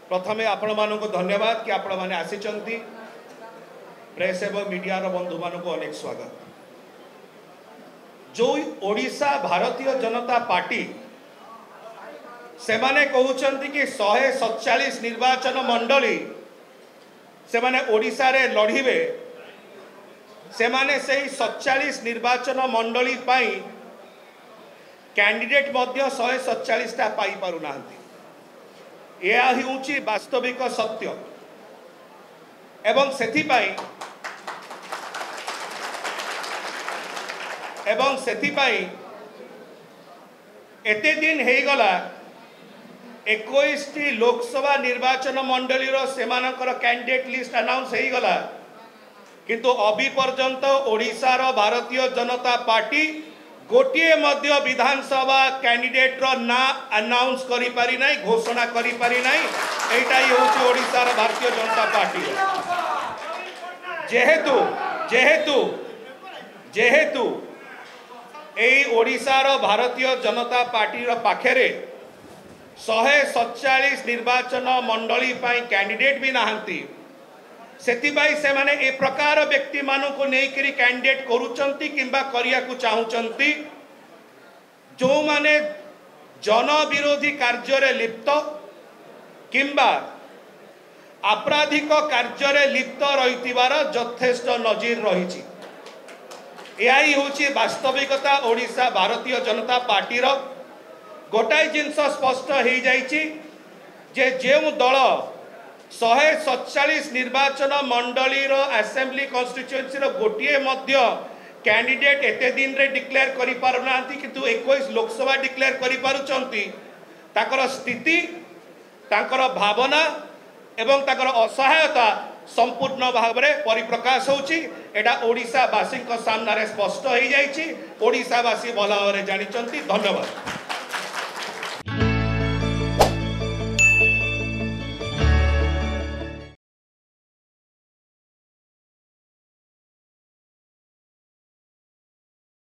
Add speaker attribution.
Speaker 1: प्रथमे आपण मानक धन्यवाद कि आपण माने आसीचंती प्रेस एवं मीडिया बंधु मानक अनेक स्वागत। जो ओडिशा भारतीय जनता पार्टी से माने कहउचंती कि 147 निर्वाचन मंडली से माने ओडिशा रे लड़िबे से माने से 47 निर्वाचन मंडली पाई कैंडिडेट मध्य 147 टा पाई पारु नांती। यह ही वास्तविक सत्य एवं सेथिपाई एते दिन हे गला 21 टी लोकसभा निर्वाचन मंडली रो सेमानकर कैंडिडेट लिस्ट अनाउंस हे गला किंतु अभी पर्यंत ओडिशा रो भारतीय जनता पार्टी गोटे मध्य विधानसभा कैंडिडेट रो ना अनाउंस करि पारि नै, घोषणा करि पारि नै। एटा ही होची ओडिशा रो भारतीय जनता पार्टी जेहेतु जेहेतु जेहेतु एई ओडिशा रो भारतीय जनता पार्टी रो पाखेरे 147 निर्वाचन मंडली पाई कैंडिडेट भी नाहंती। सेतिबाई से माने ए प्रकार व्यक्ति मानु को नेकरी कैंडिडेट करूचंती किंबा करिया को चाहूचंती जो माने जन विरोधी कार्य रे लिप्त किंबा आपराधिक कार्य रे लिप्त रहितिबार यथेष्ट नजीर रहिछि। एई होछि वास्तविकता। ओडिशा भारतीय जनता पार्टी रो गोटाई जिनस स्पष्ट हो जाइछि जे जेउ दल 147 निर्वाचन मंडली रो असेंबली कॉन्स्टिट्यूएंसी रो गोटे मध्य कैंडिडेट एते दिन रे डिक्लेयर करि पारनांती किंतु 21 लोकसभा डिक्लेयर करि पारुचंती ताकर स्थिति ताकर भावना एवं ताकर असहायता संपूर्ण भाव में परिप्रकाश होची। एटा ओडिशा वासी सामने स्पष्ट हो जाइछि। ओडिशा वासी भल भाव जानिचंती। धन्यवाद।